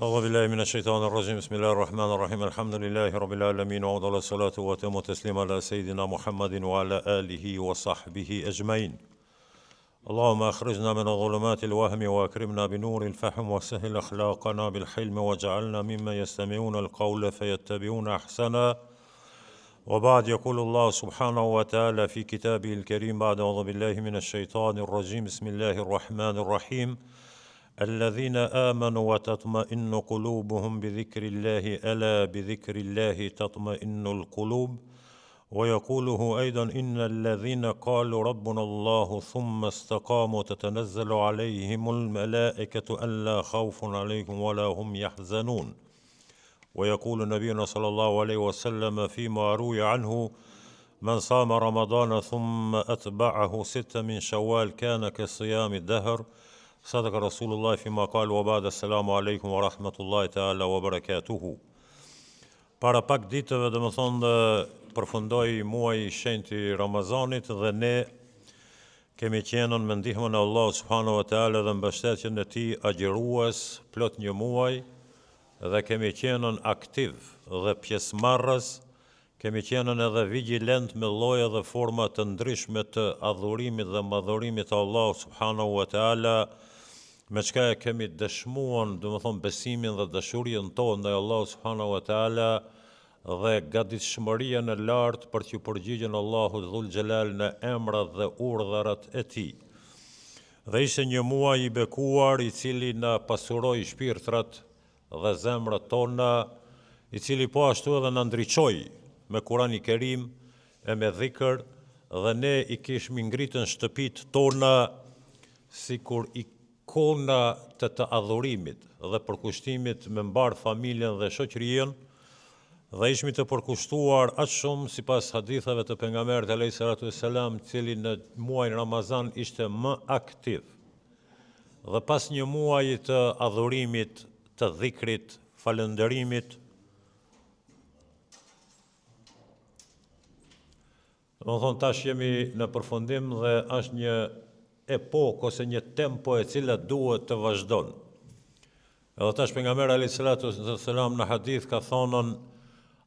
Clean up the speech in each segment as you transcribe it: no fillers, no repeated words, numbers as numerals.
أعوذ بالله من الشيطان الرجيم بسم الله الرحمن الرحيم الحمد لله رب العالمين وأفضل الصلاة وأتم التسليم على سيدنا محمد وعلى آله وصحبه أجمعين اللهم أخرجنا من ظلمات الوهم وأكرمنا بنور الفهم وسهل أخلاقنا بالحلم واجعلنا ممن يستمعون القول فيتبعون أحسنا وبعد يقول الله سبحانه وتعالى في كتابه الكريم بعد أعوذ بالله من الشيطان الرجيم بسم الله الرحمن الرحيم الذين آمنوا وتطمئن قلوبهم بذكر الله ألا بذكر الله تطمئن القلوب ويقوله أيضا إن الذين قالوا ربنا الله ثم استقاموا تتنزل عليهم الملائكة ألا خوف عليهم ولا هم يحزنون ويقول نبينا صلى الله عليه وسلم فيما روي عنه من صام رمضان ثم أتبعه 6 من شوال كان كصيام الدهر صدق رسول الله فيما قال وبعد السلام عليكم ورحمة الله تعالى وبركاته. Para pak ditëve dhe më thonë përfundoi muaji i shenjtë i Ramazanit dhe ne kemi qenën me ndihmën e Allahut subhanahu wa taala dhe mbështetjen e tij agjërues plot një muaj dhe kemi qenën aktiv dhe pjesëmarrës, kemi qenën edhe vigjilent me lloje dhe forma të ndryshme të adhurimit dhe madhurimit të Allahut subhanahu wa taala, me çka e kemi dëshmuar, domethënë besimin dhe dashurinë tonë ndaj Allahut subhanahu wa taala dhe gatishmërinë e lartë për t'ju përgjigjur Allahut dhul xhelal në emrat dhe urdhrat e tij. Dhe ishte një muaj i bekuar i cili na pasuroi shpirtrat dhe zemrat tona, i cili po ashtu edhe na ndriçoi me Kur'anin Kerim e me dhikr dhe ne i kishim ngritën shtëpitë tona sikur ikona të adhurimit dhe përkushtimit me mbar familjen dhe shoqërinë dhe ishmi të përkushtuar aq shumë sipas hadithave të pejgamberit alayhis salatu wassalam, cili në muajin Ramazan ishte më aktiv. Dhe pas një muaji të adhurimit, të dhikrit, falënderimit, domethënë tash jemi në përfundim dhe është një epokë ose një tempo e cila duhet të vazhdon. Edhe tash pejgamberi alayhis salatu wassalam në hadith ka thonën,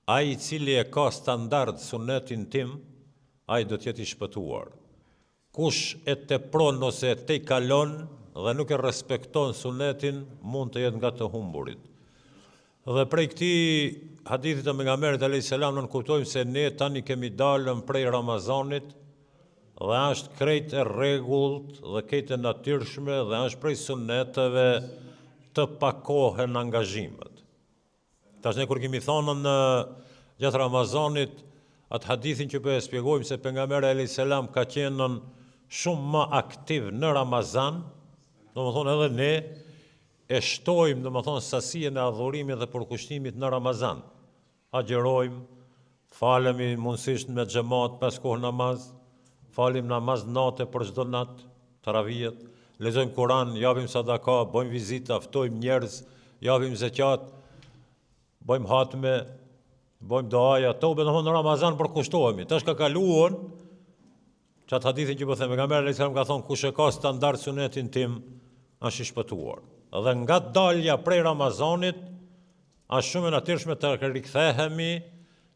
ai i cili e ka standard sunetin tim, ai do të jetë i shpëtuar. Kush e tepron ose e tejkalon dhe nuk e respekton sunetin, mund të jetë nga të humburit. Dhe prej këtij hadithit të pejgamberit alayhis salam ne kuptojmë se ne tani kemi dalën prej Ramazanit dhe është krejt e rregullt dhe krejt e natyrshme dhe është prej suneteve të pakohen angazhimet. Tash ne kur kemi thënë në gjatë Ramazanit atë hadithin që po e shpjegojmë se pejgamberi alayhis salam ka qenë shumë më aktiv në Ramazan, domethënë edhe ne e shtojmë domethënë sasinë e adhurimit dhe përkushtimit në Ramazan. Agjerojmë, falemi mundësisht me xhamat pas kohë namaz, falim namaz natë për çdo natë, taravijet, lexojmë Kur'an, japim sadaka, bëjmë vizita, ftojmë njerëz, japim zeqat, bëjmë hatme, bëjmë duaja, tobe domethënë në Ramazan përkushtohemi. Tash ka kaluar çat hadithin që po them, pejgamberi alayhis salam ka thonë kush e ka standard sunetin tim është i shpëtuar. Dhe nga dalja prej Ramazanit është shumë e natyrshme të rikthehemi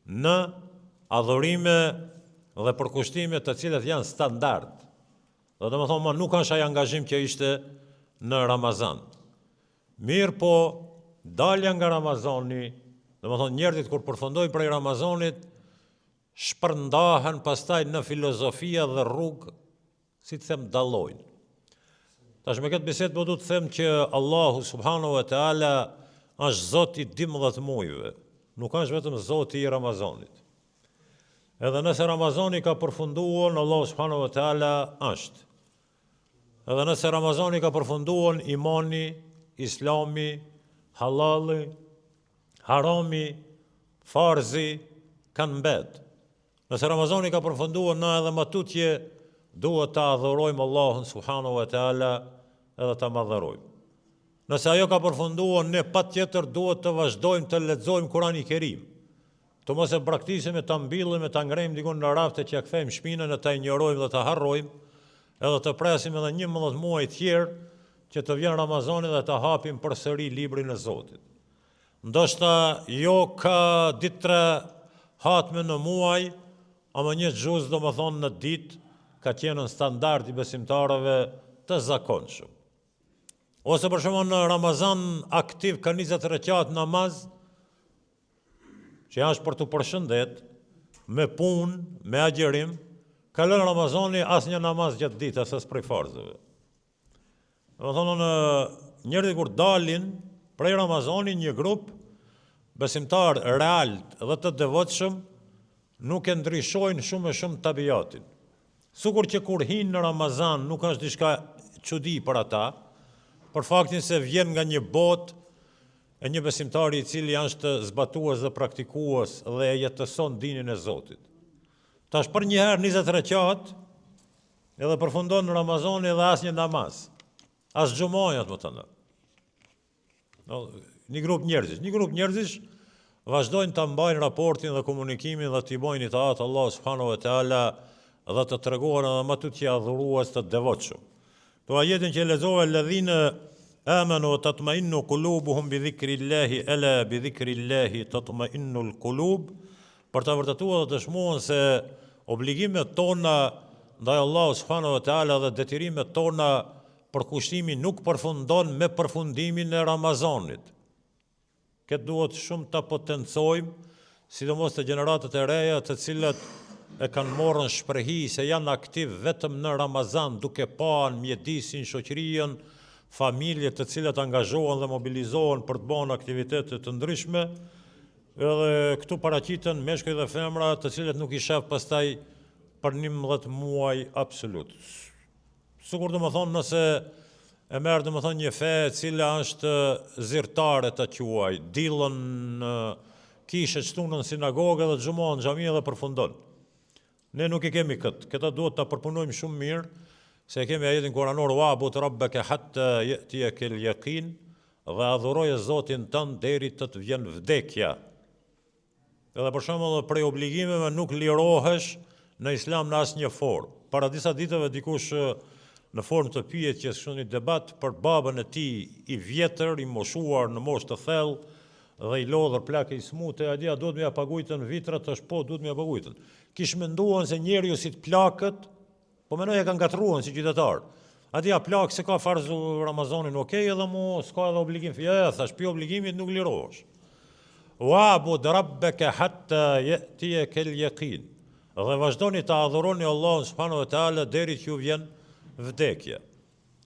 në adhurime dhe përkushtime të cilat janë standard. Dhe domethënë nuk ka ai angazhim që ishte në Ramazan. Mirë po, dalja nga Ramazani, domethënë njerëzit kur përfundojnë prej Ramazanit, shpërndahen pastaj në filozofia dhe rrugë, si të them, dallojnë. Tash me këtë bisedë po du të them që Allahu subhanahu wa taala është Zoti i 12 muajve. Nuk është vetëm Zoti i Ramazanit. Edhe nëse Ramazani ka përfunduar, Allahu subhanahu wa taala është. Edhe nëse Ramazani ka përfunduar, imani, islami, halali, harami, farzi kanë mbet. Nëse Ramazani ka përfunduar, na edhe më tutje duhet ta adhurojmë Allahun subhanahu wa taala edhe ta madhërojmë. Nëse ajo ka përfunduar, ne patjetër duhet të vazhdojmë të lexojmë Kur'anin Kerim. Të mos e braktisim e ta mbyllim e ta ngrejmë dikun në rafte që ja kthejmë shpinën e ta injorojmë dhe ta harrojmë, edhe të presim edhe 11 muaj tjerë që të vjen Ramazani dhe të hapim përsëri librin e Zotit. Ndoshta jo ka ditë 3 hatme në muaj, ama një xhuz do më thonë në ditë ka qenë në standard i besimtarëve të zakonshëm. Ose për shembull në Ramazan aktiv ka 20 rekat namaz, që janë për të përshëndet, me punë, me agjerim, kalon Ramazani asnjë namaz gjatë ditës as prej farzëve. Do thonë njerëzit kur dalin prej Ramazani një grup besimtar realt dhe të devotshëm nuk e ndryshojnë shumë e shumë tabiatin. Sukur që kur hinë në Ramazan nuk është diçka çudi për ata, për faktin se vjen nga një botë e një besimtari i cili është zbatues dhe praktikues dhe e jetëson dinin e Zotit. Tash për një herë 20 rekat edhe përfundon në Ramazani edhe asnjë namaz. As xhumojat më thënë. Një grup njerëzish vazhdojnë të mbajnë raportin dhe komunikimin dhe të i bojnë itaat Allah subhanahu wa taala dhe të treguar edhe më tutje adhurues të devotshëm. Do ajetin që lexova alladhina amanu tatma'innu qulubuhum bi dhikrillahi ala bi dhikrillahi tatma'innul qulub, për të vërtetuar dhe dëshmuar se obligimet tona ndaj Allahut subhanahu wa taala dhe detyrimet tona për kushtimi nuk përfundon me përfundimin e Ramazanit. Këtë duhet shumë të potencojmë, sidomos të gjeneratët e reja të cilët e kanë morën shprehi se janë aktiv vetëm në Ramazan, duke panë mjedisin, shoqërinë, familjet të cilët angazhohen dhe mobilizohen për të bërë aktivitete të ndryshme, edhe këtu paraqiten meshkuj dhe femra të cilët nuk i shef pastaj për 11 muaj absolut. Sikur do më thonë nëse e merr do më thonë një fe e cila është zyrtare të quaj, dillën kishe shtunën në sinagogë dhe xhumon në xhami dhe përfundon. Ne nuk i kemi këtë. Këta duhet ta përpunojmë shumë mirë, se kemi ajetin kuranor wa'bud rabbaka hatta ya'tiyaka al-yaqin, dhe adhuroje Zotin tënd deri të vjen vdekja. Edhe për shembull prej obligimeve nuk lirohesh në Islam në asnjë formë. Para disa ditëve dikush në formë të pyetjes kështu një debat për babën e tij i vjetër, i moshuar në moshë të thellë dhe i lodhur plakë i smute, a dia duhet më ja pagujtën vitrat, është po duhet më ja pagujtën. Kish menduan se njeriu si të plakët, po mendoj e kanë gatruar si qytetar. A dia plak se ka farzu Ramazanin, okay, edhe mu s'ka edhe obligim. Ja, thash pi obligimit nuk lirohesh. Wa'bud rabbaka hatta ya'tiyaka al-yaqin. Dhe vazhdoni të adhuroni Allahun subhanahu wa taala deri që ju vjen vdekja.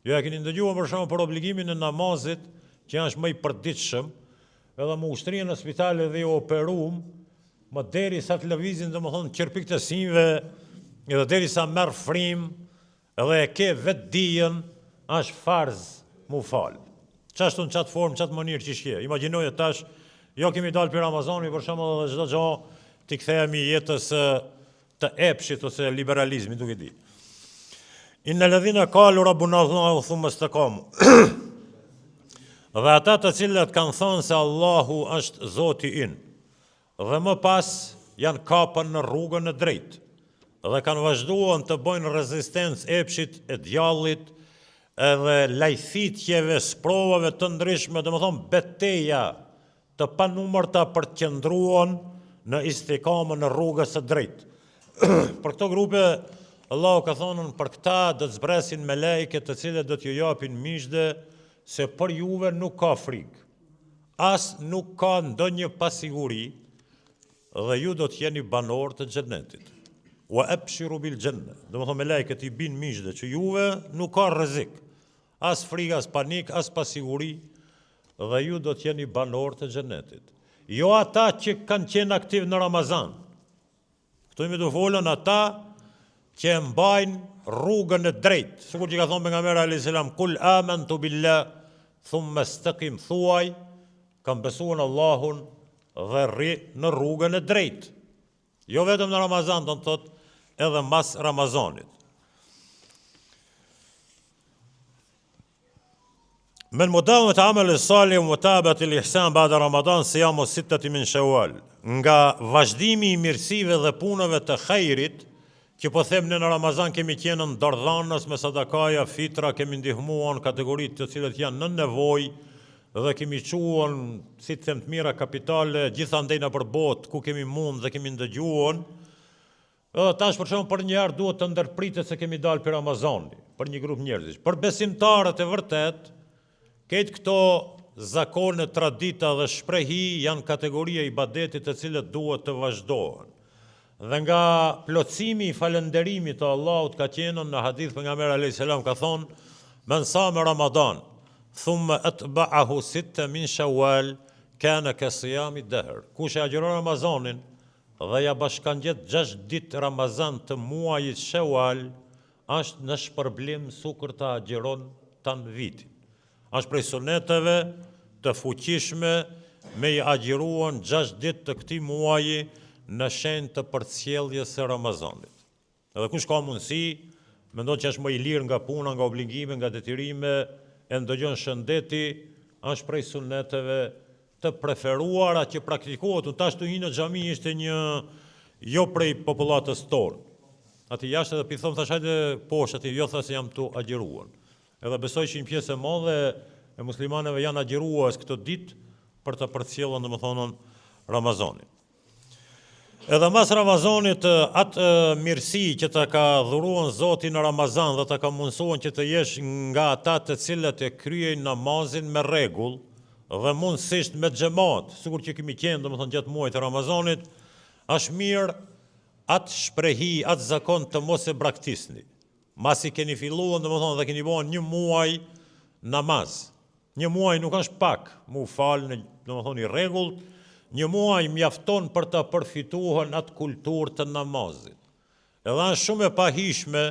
Jo e keni ndëgjuar për shembull për obligimin e namazit, që është më i përditshëm, edhe më ushtrinë në spitale dhe u operuam, më derisa të lëvizin domethënë qerpik të sinjve, edhe derisa merr frim, edhe e ke vetë dijen, është farz mu fal. Çashtu në çat formë, çat mënyrë që shje. Imagjinoje tash, jo kemi dalë për Ramazani për shembull edhe çdo gjë ti kthehemi jetës të epshit ose liberalizmit, nuk e di. Innal ladhina qalu rabbuna Allahu thumma istaqamu. Dhe ata të cilët kanë thënë se Allahu është Zoti ynë, dhe më pas janë kapën në rrugën e drejtë, dhe kanë vazhduar të bëjnë rezistencë epshit e djallit, edhe lajthitjeve, sprovave të ndryshme, domethënë betejë të panumërta për të qëndruar në istikamën në rrugës së drejtë. Për këto grupe Allahu ka thonë për këta do të zbresin melejke të cilët do t'ju japin miqde se për juve nuk ka frikë, as nuk ka ndonjë pasiguri dhe ju do t'jeni banor të xhenetit. Wa abshiru bil janna. Domethënë melejket i bin miqde që juve nuk ka rrezik, as frikë, as panik, as pasiguri dhe ju do t'jeni banor të xhenetit. Jo ata që kanë qenë aktiv në Ramazan. Këtu imi do folën ata që mbajnë rrugën e drejtë. Sikur që ka thonë pejgamberi alayhis salam, kul amantu billah thumma istaqim, thuaj kam besuar në Allahun dhe rri në rrugën e drejtë. Jo vetëm në Ramazan, do të thotë edhe mas Ramazanit. Men mudawamat amal as-salih wa mutabat al-ihsan ba'da Ramadan siyamu sittati min Shawwal. Nga vazhdimi i mirësive dhe punëve të hajrit që po them në Ramazan kemi qenë në dardhanës me sadakaja, fitra, kemi ndihmuar kategoritë të cilët janë në nevojë dhe kemi quan, si të them të mira kapitale, gjithandej në përbot, ku kemi mund dhe kemi ndëgjuar. Edhe tash për shembull për një herë duhet të ndërpritet se kemi dalë për Ramazani, për një grup njerëzish. Për besimtarët e vërtet, këtë këto zakone, tradita dhe shprehi janë kategoria i ibadetit të cilët duhet të vazhdohen. Dhe nga plotësimi i falënderimit të Allahut ka qenë në hadith pejgamberi alayhis salam ka thonë: "Men sama Ramadan, thumma atba'ahu sitta min Shawwal, kana ka siyami dahr." Kush e agjeron Ramazanin dhe ja bashkangjet 6 ditë Ramazan të muajit Shawwal, është në shpërblim sukur ta agjeron tan vitin. Është prej suneteve të fuqishme me i agjeruan 6 ditë të këtij muaji në shenjë të përcjelljes së Ramazanit. Edhe kush ka mundësi, mendon që është më i lirë nga puna, nga obligime, nga detyrime, e ndëgjon shëndeti, është prej suneteve të preferuara që praktikohet. Unë tash të hi në xhami ishte një jo prej popullatës tonë. Ati jashtë edhe pithom thash hajde poshtë, ati jo thasë jam të agjeruan. Edhe besoj që një pjesë e madhe e muslimaneve janë agjeruar këtë ditë për të përcjellën domethënë Ramazanin. Edhe mas Ramazanit atë mirësi që ta ka dhuruar Zoti në Ramazan dhe ta ka mundsuar që të jesh nga ata të cilët e kryejnë namazin me rregull dhe mundësisht me xhamat, sikur që kemi qenë domethënë gjatë muajit të Ramazanit, është mirë atë shprehi, atë zakon të mos e braktisni. Masi keni filluar domethënë dhe keni bën një muaj namaz. Një muaj nuk është pak, mu falë në domethënë i rregullt. Një muaj mjafton për të përfituar atë kulturë të namazit. Edhe është shumë e pahishme,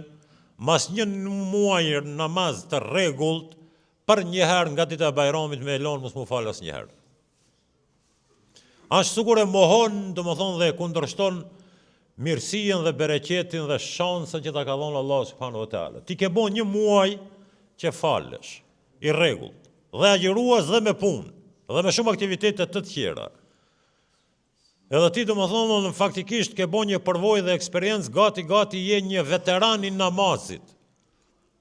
mas një muaj namaz të rregullt, për njëherë nga dita e Bajramit me elon mos mu falë asnjëherë. Është sikur e mohon, domethënë dhe kundërshton mirësinë dhe bereqetin dhe shansën që ta ka dhënë Allah subhanahu wa taala. Ti ke bën një muaj që falesh, i rregullt, dhe agjeruas dhe me punë, dhe me shumë aktivitete të tjera. Edhe ti domethënë faktikisht ke bën një përvojë dhe eksperiencë, gati je një veteran i namazit.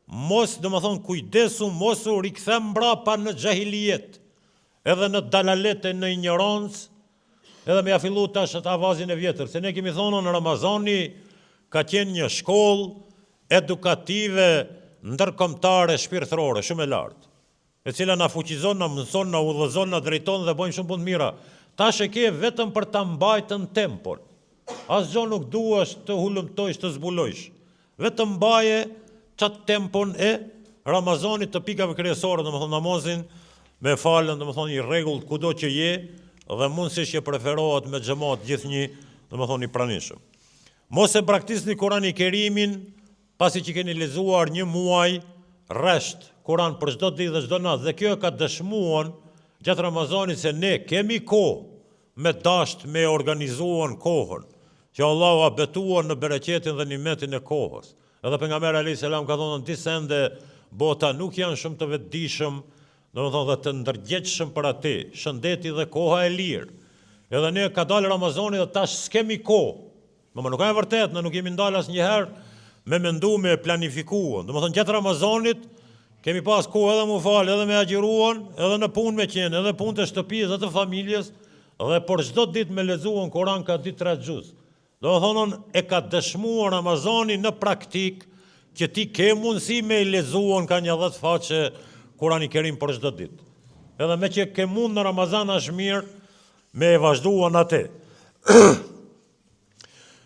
Mos domethënë kujdesu, mos u rikthem mbrapa në xahiliet, edhe në dalalet e në ignorancë, edhe me ja fillu tash atë avazin e vjetër, se ne kemi thonë në Ramazani ka qenë një shkollë edukative ndërkombëtare shpirtërore shumë e lartë, e cila na fuqizon, na mëson, na udhëzon, na drejton dhe bëjmë shumë punë të mira. Tash e ke vetëm për ta mbajtën tempon. Asgjë nuk duash të hulumtojsh, të zbulojsh. Vetëm mbaje çat tempon e Ramazanit të pikave kryesore, domethënë namazin me falën, domethënë i rregullt kudo që je dhe mundësisht që preferohet me xhamat gjithnjë, domethënë i pranishëm. Mos e braktisni Kur'anin Kerimin pasi që keni lexuar një muaj rresht Kur'an për çdo ditë dhe çdo natë, dhe kjo e ka dëshmuar gjatë Ramazanit se ne kemi kohë me dasht me organizuar kohën, që Allahu a betuar në bereqetin dhe nimetin e kohës. Edhe pejgamberi alayhis salam ka thonë disa ende bota nuk janë shumë të vetëdijshëm, domethënë dhe të ndërgjegjshëm për atë, shëndeti dhe koha e lirë. Edhe ne ka dalë Ramazani dhe tash s'kemi kohë. Më nuk ka e vërtet, ne nuk jemi ndalë asnjëherë me mendu me planifikuar. Domethënë gjatë Ramazanit kemi pas kohë edhe mu falë, edhe me agjeruan, edhe në punë me qenë, edhe punë të shtëpisë dhe të familjes, dhe për çdo ditë me lexuan Kur'an ka ditë 3 xhuz. Domethënë e ka dëshmuar Ramazani në praktik që ti ke mundësi me lexuan ka një 10 faqe Kur'ani Kerim për çdo ditë. Edhe me që ke mund në Ramazan është mirë me e vazhduan atë.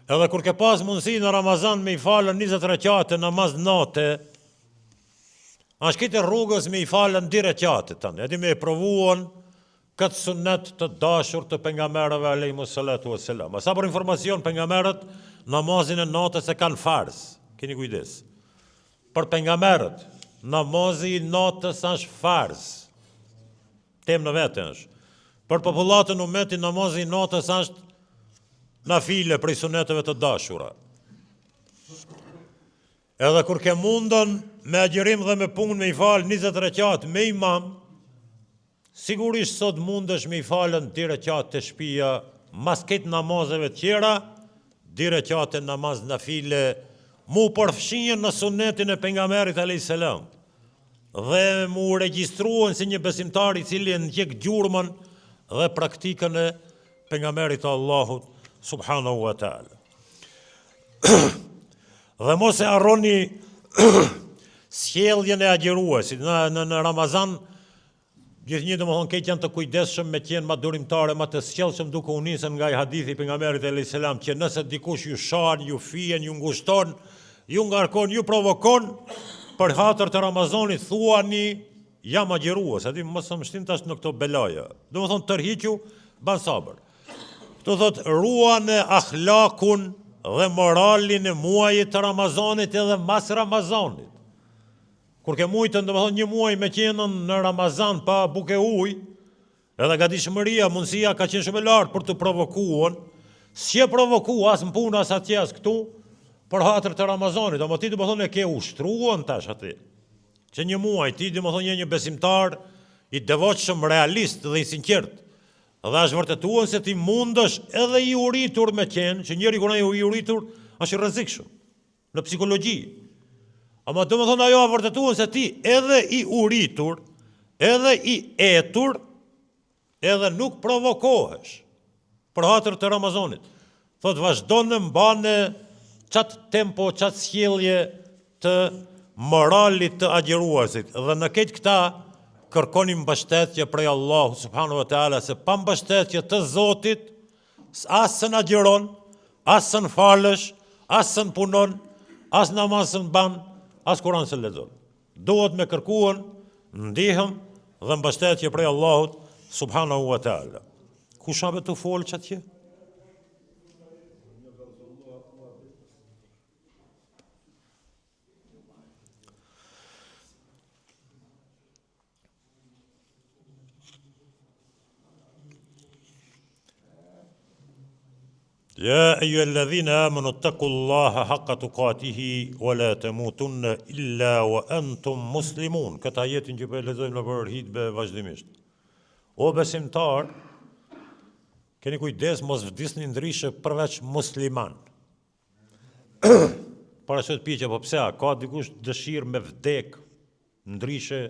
Edhe kur ke pas mundësi në Ramazan me i falën 20 rekate namaz natë, është këtë rrugës me i falën 2 rekate tani, edhe me e provuan këtë sunet të dashur të pejgamberëve alayhimus salatu wassalam. Sa për informacion, pejgamberët namazin e natës e kanë farz. Keni kujdes. Për pejgamberët namazi i natës është farz. Tem në vetë është. Për popullatën e umetit namazi i natës është nafile prej suneteve të dashura. Edhe kur ke mundon me agjerim dhe me punë me i falë 20 rekat me imam, sigurisht sot mundesh me i falën 2 rekat të shtëpia, mas këtë namazeve tjera, 2 rekat namaz nafile mu përfshinjen në sunetin e pejgamberit alayhis salam dhe mu regjistruan si një besimtar i cili ndjek gjurmën dhe praktikën e pejgamberit të Allahut subhanahu wa taala. Dhe mos e harroni sjelljen e agjëruesit në Ramazan. Gjithnjë domethënë këtë janë të kujdesshëm me qenë ma durimtare, ma të sjellshëm, duke u nisën nga i hadithi pejgamberit alayhis salam që nëse dikush ju shan, ju fien, ju ngushton, ju ngarkon, ju provokon për hatër të Ramazanit, thuani jam agjërues, aty mos më shtin tash në këto belaja. Domethënë tërhiqju, ban sabër. Kto thot ruani akhlakun dhe moralin e muajit të Ramazanit edhe mas Ramazanit. Kur ke mujtën, domethënë një muaj me qenën në Ramazan pa buke ujë, edhe gatishmëria, mundësia ka qenë shumë e lartë për të provokuar, si e provoku as në punë as atje as këtu, për hatër të Ramazanit, ama ti domethënë e ke ushtruan tash aty. Që një muaj ti domethënë je një besimtar i devotshëm, realist dhe i sinqert. Dhe është vërtetuar se ti mundesh edhe i uritur me qenë, që njëri kur ai i uritur është i rrezikshëm në psikologji. Ama do më thonë ajo a vërtetuar se ti edhe i uritur, edhe i etur, edhe nuk provokohesh për hatër të Ramazanit. Thot vazhdo në mbane qatë tempo, qatë sjellje të moralit të agjëruesit. Dhe në këtë këta kërkoni mbështetje prej Allahu subhanahu wa taala, se pa mbështetje të Zotit, as së na agjeron, as së falësh, as së punon, as namaz së ban, as Kur'an se lexon. Duhet me kërkuan ndihmë dhe mbështetje prej Allahut subhanahu wa taala. Kush abe të fol çatje? يا أيها الذين آمنوا اتقوا الله حق تقاته ولا تموتن إلا وأنتم مسلمون. Këtë ajetin që po e lexojmë në për hitbe vazhdimisht. O besimtar, keni kujdes mos vdisni ndryshe përveç musliman. Para sot pyetja, po pse ka dikush dëshirë me vdek ndryshe?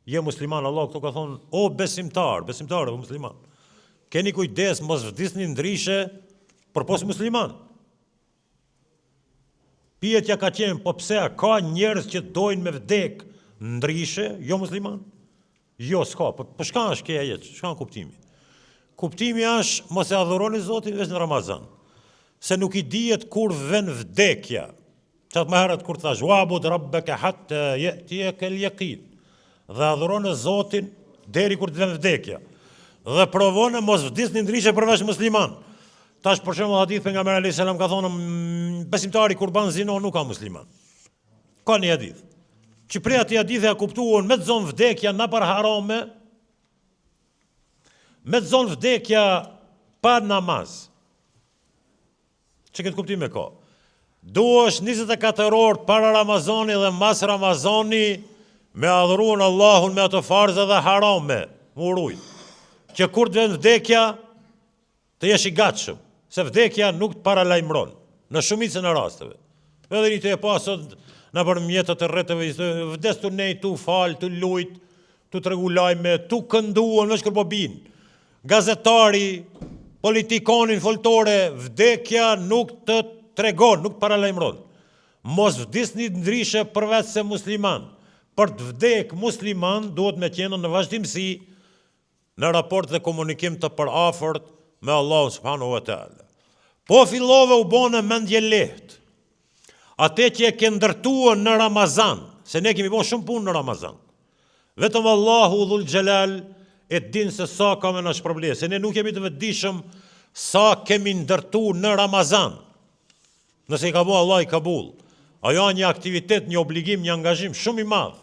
Je musliman, Allah këto ka thonë, o besimtar, besimtar apo musliman. Keni kujdes mos vdisni ndryshe për pos musliman. Pyetja ka qenë, po pse ka njerëz që dojnë me vdek ndryshe, jo musliman? Jo, s'ka, po shka është këja jetë, shka në kuptimi? Kuptimi është, mos e adhuroni Zotin veç në Ramazan, se nuk i dihet kur vën vdekja. Qatë më herët kur thash, wa'bud rabbaka hatta ya'tiyaka al-yaqin, dhe adhuroni Zotin deri kur të vën vdekja. Dhe provoni mos vdisni ndryshe përveç musliman. Tash për shembull hadith pejgamberi alayhis salam ka thonë besimtari kur ban zino nuk ka musliman. Ka një hadith. Që prej atij hadithi e kuptuan me të zonë vdekja na për harame, me të zonë vdekja pa namaz. Që këtë kuptim e ka. Duhesh 24 orë para Ramazani dhe mas Ramazani me adhuruan Allahun me ato farze dhe harame, uruj. Që kur të vjen vdekja të jesh i gatshëm. Se vdekja nuk të paralajmëron, në shumicën e rasteve. Edhe një të e pasot në përmjetët të rretëve, vdes të nej, tu fal, tu lujt, tu tregu lajme, tu kënduan, veç kërpo bin. Gazetari, politikonin, foltore, vdekja nuk të tregon, nuk të paralajmëron. Mos vdisni ndryshe përveç se musliman. Për të vdek musliman, duhet me qenë në vazhdimsi, në raport dhe komunikim të përafërt, me Allah subhanahu wa ta'ala. Po fillove u bone mendje lehtë. Ate që e ke ndërtuar në Ramazan, se ne kemi bo shumë punë në Ramazan. Vetëm Allahu dhul gjelal e din se sa ka me në shpërblej, se ne nuk kemi të vetëdijshëm sa kemi ndërtuar në Ramazan. Nëse i ka bo Allah i kabul. Ajo një aktivitet, një obligim, një angazhim shumë i madh.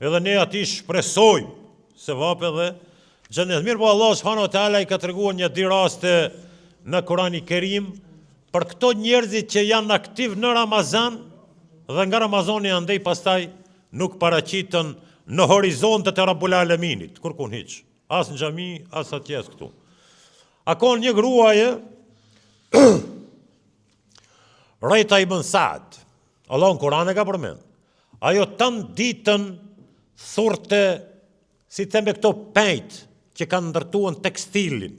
Edhe ne ati shpresojmë se vape dhe xhenet. Mirë po Allah subhanahu wa taala i ka treguar një di raste në Kur'anin Kerim për këto njerëzit që janë aktiv në Ramazan dhe nga Ramazani andej pastaj nuk paraqiten në horizontet e Rabbul Alaminit, kurkun hiç, as në xhami, as atje as këtu. A ka një gruaje Rejta ibn Saad, Allah në Kur'an e ka përmend. Ajo tanë ditën thurte, si të me këto pejt që kanë ndërtuar tekstilin,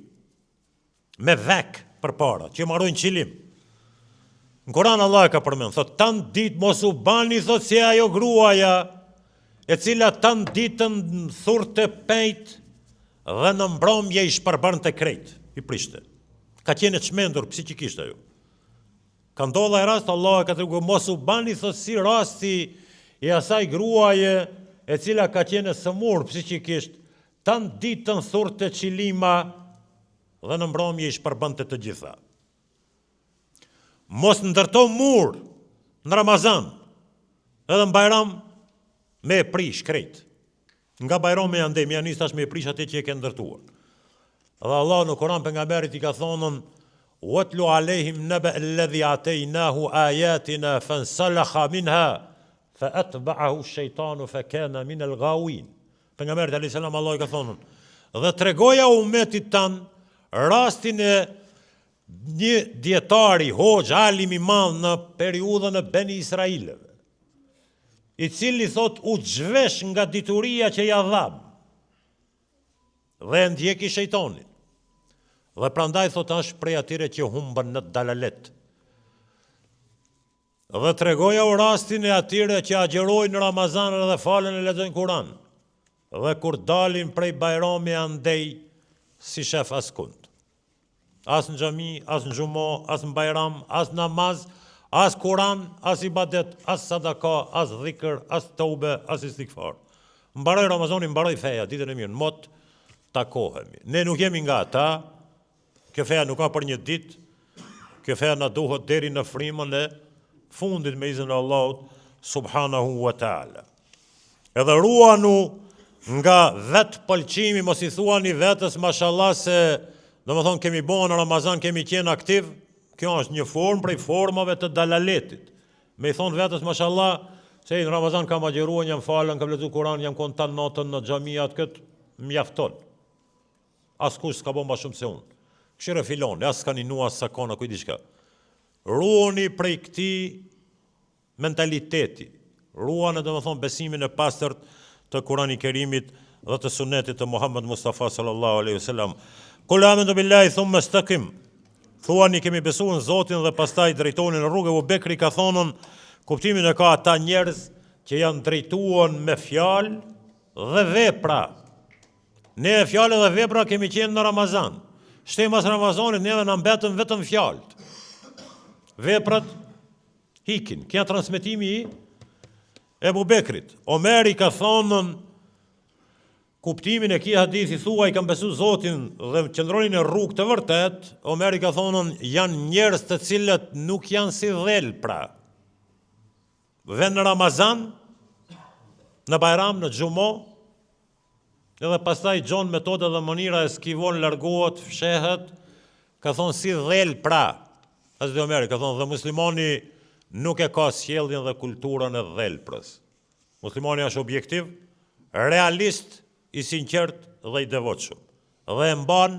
me vek për para, që marrojnë qilim. Në Kur'an Allah e ka përmend, thot, tanë ditë mos u bani, thot, si ajo gruaja, e cila tanë ditën thurte pejt dhe në mbrëmje i shpërbërnte krejt, i prishte. Ka qenë të çmendur psikikisht ajo. Ka ndodha e rast, Allah e ka treguar mos u bani, thot, si rasti i asaj gruaje e cila ka qenë sëmur psikikisht, tanë ditën thurte qilima dhe në mbrëmje i shpërbënte të gjitha. Mos ndërto mur në Ramazan, edhe në Bajram me e prish krejt. Nga Bajram me andej, me janis tash me e prish atë që e ke ndërtuar. Dhe Allah në Kur'an pejgamberit i ka thonën, "Watlu alehim naba alladhi ataynahu ayatina fansalakha minha fa atba'ahu ash-shaytanu fa kana min al-ghawin." Pejgamberi alayhis salam Allah i ka thonën, dhe tregoja umetit tan rastin e një dietari, hoxh, alim i madh në periudhën e Beni Israilëve, i cili thot u zhvesh nga dituria që ja dham dhe e ndjeki shejtonin. Dhe prandaj thot është prej atyre që humbën në dalalet. Dhe tregoja u rastin e atyre që agjerojnë në Ramazan dhe falen e lexojnë Kur'an. Dhe kur dalin prej Bajrami andej si shef askund. As në xhami, as në xhumo, as në Bajram, as namaz, as Kur'an, as ibadet, as sadaka, as dhikr, as tobe, as istighfar. Mbaroj Ramazani, mbaroj feja, ditën e mirë, në mot takohemi. Ne nuk jemi nga ata, kjo feja nuk ka për një ditë, kjo feja na duhet deri në frymën e fundit me izin e Allahut subhanahu wa ta'ala. Edhe ruanu nga vetë pëlqimi, mos i thuani vetës mashallah se do më thonë kemi bo në Ramazan, kemi qenë aktiv, kjo është një formë prej formave të dalaletit. Me i thonë vetës mashallah, se në Ramazan kam agjeruar, jam falën, kam lexuar Kur'an, jam konë tanë natën në xhamiat këtë, mjafton. Askush s'ka bo ma shumë se unë. Këshire filoni, as s'ka një nua, as s'ka kona, kuj diçka. Ruani prej këti mentaliteti. Ruani, do më thonë, besimin e pastërt të Kurani Kerimit dhe të sunetit të Muhammed Mustafa sallallahu alaihi wasallam. Kul amantu billahi thumma istaqim. Thuani kemi besuar në Zotin dhe pastaj drejtoni në rrugë. Abu Bekri ka thonën, kuptimin e ka ata njerëz që janë drejtuar me fjalë dhe vepra. Ne fjalë dhe vepra kemi qenë në Ramazan. Shtemas Ramazanit neve na mbetën vetëm fjalët. Veprat hikin. Kja transmetimi i Ebu Bekrit. Omeri ka thonën kuptimin e këtij hadithi, thuaj kam besu Zotin dhe qëndronin në rrugë të vërtet. Omeri ka thonën janë njerëz të cilët nuk janë si dhelpra. Vën në Ramazan, në Bajram, në Xhumo, edhe pastaj gjon metoda dhe mënyra e skivon, largohet, fshehet, ka thonë si dhelpra. Hazreti Omeri ka thonë dhe muslimani nuk e ka sjelljen dhe kulturën e dhelprës. Muslimani është objektiv, realist, i sinqert dhe i devotshëm. Dhe e mban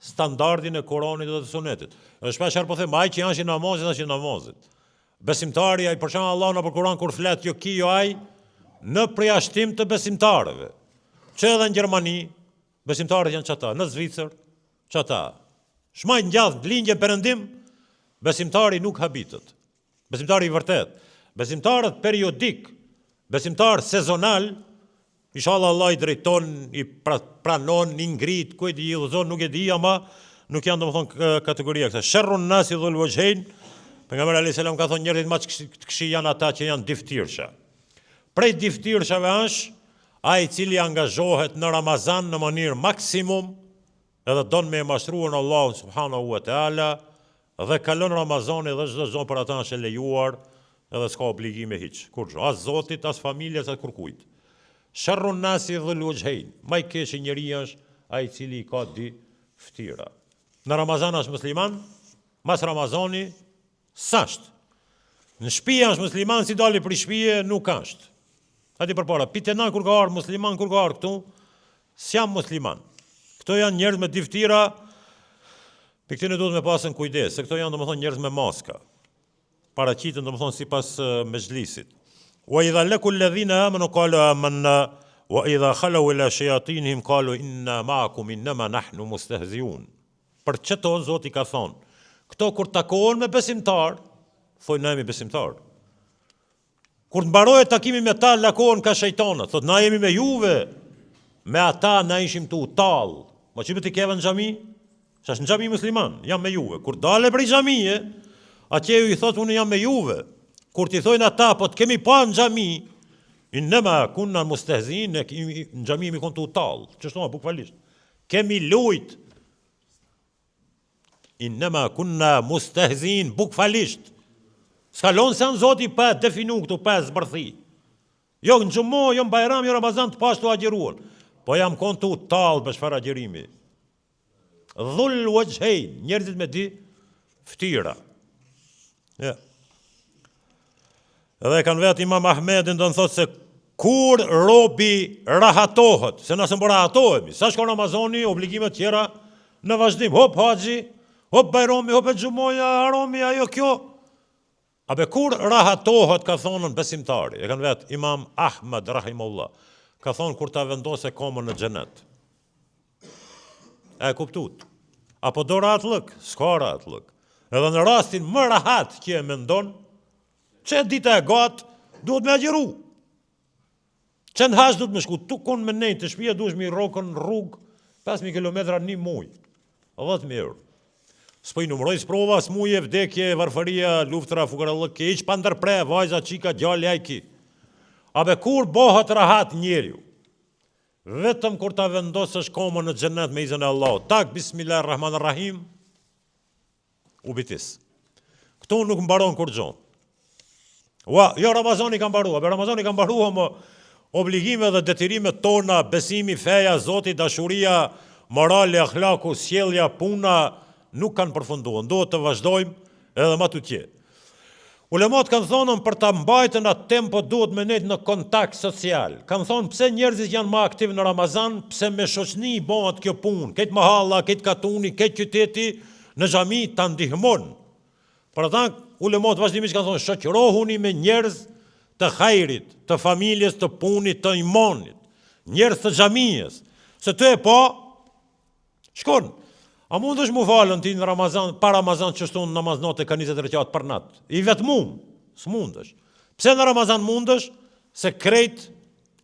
standardin e Kuranit dhe të Sunetit. Dhe shpesh po them ai që janë namazit, është namazit. Besimtari ai për shembull Allah në Kur'an kur flet jo ki jo ai në përjashtim të besimtarëve. Që edhe në Gjermani besimtarët janë çata, në Zvicër çata. Shmajt ngjallë lindje perëndim, besimtari nuk habitet. Besimtari i vërtet. Besimtarët periodik, besimtar sezonal, inshallah Allah i drejton, i pranon, i ngrit, ku e di, udhëzon, nuk e di, ama nuk janë domethënë kategoria këta. Sharrun nasi dhul wajhain. Pejgamberi alayhis salam ka thonë njerëzit më të këqij janë ata që janë diftirsha. Prej diftirshave është ai i cili angazhohet në Ramazan në mënyrë maksimum, edhe don me mashtruar në Allah subhanahu wa taala, dhe kalon Ramazani dhe çdo gjë për ata është e lejuar, edhe s'ka obligime hiç. Kurrë, as Zotit, as familjes, as kurkujt. Sharrun nasi dhul wajhain. Më i keq i njeriu është ai i cili ka di ftira. Në Ramazan është musliman, mas Ramazani s'është. Në shtëpi është musliman, si dali për shtëpi nuk është. Ati përpara, pitena kur ka ardhur musliman, kur ka ardhur këtu, s'jam musliman. Këto janë njerëz me diftira, për këtë ne duhet me pasën kujdes, se këto janë domethënë njerëz me maska. paraqiten domethënë sipas mezhlisit. Wa idha laku alladhina amanu qalu amanna wa idha khalu ila shayatinihim qalu inna ma'akum innama nahnu mustahzi'un. Për çeto Zoti ka thonë, këto kur takohen me besimtar, thonë na jemi besimtar. Kur të mbarohet takimi me ta, lakohen ka shejtanët, thotë na jemi me juve, me ata na ishim tu tall. Ma çimë ti keve në xhami? Shash në xhami musliman, jam me juve. Kur dale prej xhamie, atje ju i thotë unë jam me juve. Kur ti thojnë ata, po të kemi pa në xhami, innama kunna mustahzin, në xhami mi kon tu tall. Çështona bukfalisht. Kemi lujt. Innama kunna mustahzin, bukfalisht. Skalon se në Zoti pa definu këtu pa zbërthi. Jo në xhumo, jo në Bajram, jo Ramazan të pashtu agjeruan. Po jam kon tu tall për çfarë agjerimi. Dhul wajhain, njerëzit me di ftira. Ja. Edhe kanë vetë Imam Ahmedin do në thotë se kur robi rahatohet, se nëse më rahatohemi, sa shkon Ramazani, obligimet tjera në vazhdim, hop haxhi, hop Bajrami, hop e xhumoja, harami, ajo kjo. Abe kur rahatohet, ka thonën besimtari, e kanë vetë Imam Ahmed rahimullah, ka thonë kur ta vendose komën në xhenet. E kuptut. Apo do rahatlëk, s'ka rahatlëk. Edhe në rastin më rahat që e mendon, që dita e gatë, duhet me agjeru. Që në hash duhet me shku, tukon me nejtë, të shpia duhet me i rokën rrugë, 5.000 kilometra një muj, 10.000 euro. S'po i numëroj sprova, smuje, vdekje, varfëria, luftra, fukarallëke, iq pa ndërpre, vajza, qika, gjallë, jajki. Abe kur bohat rahat njeriu, vetëm kur ta vendosësh komën në xhenet me izin e Allahut, tak, bismillahirrahmanirrahim, u bitis. Këto nuk mbaron kur gjon. Jo Ramazani ka mbaruar, Ramazani ka mbaruar më obligime dhe detyrimet tona, besimi, feja, Zoti, dashuria, morale, akhlaku, sjellja, puna, nuk kanë përfunduar. Duhet të vazhdojmë edhe më tutje. Ulemat kanë thonë për ta mbajtën atë tempo duhet me nejtë në kontakt social. Kanë thonë pse njerëzit janë më aktiv në Ramazan, pse me shoqni bëhet kjo punë, këtë mahalla, këtë katuni, këtë qyteti në xhami ta ndihmon. Për ata ulemat vazhdimisht kanë thonë shoqërohuni me njerëz të hajrit, të familjes, të punit, të imanit, njerëz të xhamisë. Se të e pa, shkon. A mundesh mu falën ti në Ramazan, pa Ramazan që shtu në namaznate ka 20 rekat për natë? I vetmum, s'mundesh. Pse në Ramazan mundesh? Se krejt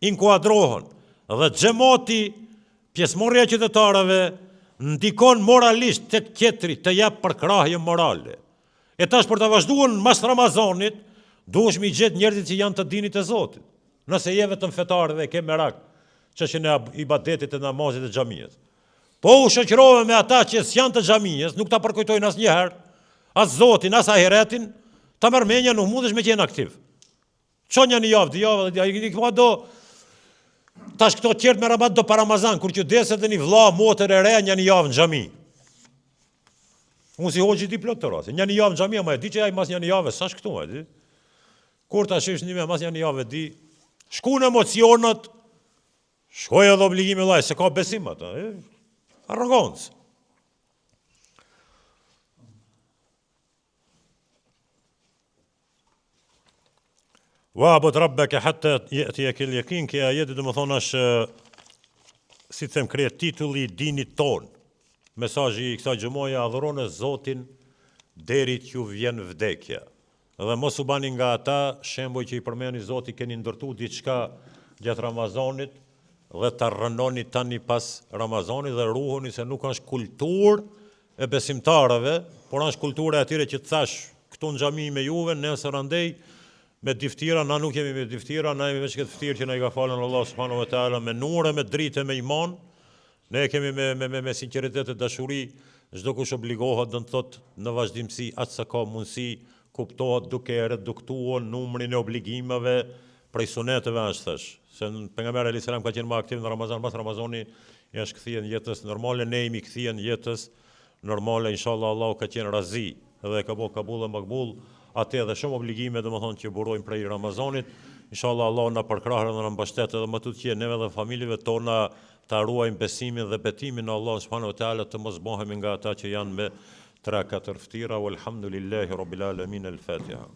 inkuadrohen. Dhe xhamati, pjesëmarrja e qytetarëve, ndikon moralisht të tjetri, të jap përkrahje morale. E tash për të vazhduar mas Ramazanit, duhesh mi gjetë njerëzit që janë të dinit e Zotit. Nëse je vetëm fetar dhe ke merak, çështjen e ibadetit e namazit e xhamisë. Po u shoqërove me ata që s'janë të xhamisë, nuk ta përkujtojnë asnjëherë, as Zotin, as ahiretin, ta merr mendja nuk mundesh me qenë aktiv. Çonja një javë, 2 javë, ai po do tash këto të tjerë me rabat do para Ramazan, kur që deset një vlla motër e re një javë në xhami. Unë si hoxhi di plot të rasti. Një javë në xhami, ama e di që ai mas një javë sa këtu, e di. Kur ta shish një mas një javë di, shkuën emocionet, shkoj edhe obligime vllai, se ka besim ata, arrogancë. Wa'bud rabbaka hatta ya'tiyaka al-yaqin, që ajeti do të thonë është si të them krejt titulli i dinit ton. Mesazhi i kësaj xhumoje adhuroni Zotin deri t'ju vjen vdekja. Dhe mos u bani nga ata shembuj që i përmeni Zoti keni ndërtuar diçka gjatë Ramazanit dhe ta rënoni tani pas Ramazanit dhe ruhuni se nuk është kulturë e besimtarëve, por është kultura e atyre që thash këtu në xhami me juve, nesër andej me diftira, na nuk jemi me diftira, na jemi me këtë ftirë që na i ka falën Allah subhanahu wa taala me nure, me dritë, me iman. Ne kemi me sinqeritet e dashuri, çdo kush obligohet do të thotë në vazhdimsi atë sa ka mundësi, kuptohet duke reduktuar numrin e obligimeve prej suneteve është thash. Se pejgamberi alayhis salam ka qenë më aktiv në Ramazan, pas Ramazani i është kthyer në jetës normale, ne jemi kthyer në jetës normale, inshallah Allahu ka qenë razi dhe ka bëu kabull e makbul. Atë edhe shumë obligime domethënë që burojnë prej Ramazanit. Inshallah Allah na përkrahë dhe na mbështet edhe më tutje neve dhe familjeve tona ta ruajmë besimin dhe betimin në Allah subhanahu wa taala, të mos bëhemi nga ata që janë me 3-4 ftira. Walhamdulillahi rabbil alamin. Al-Fatiha.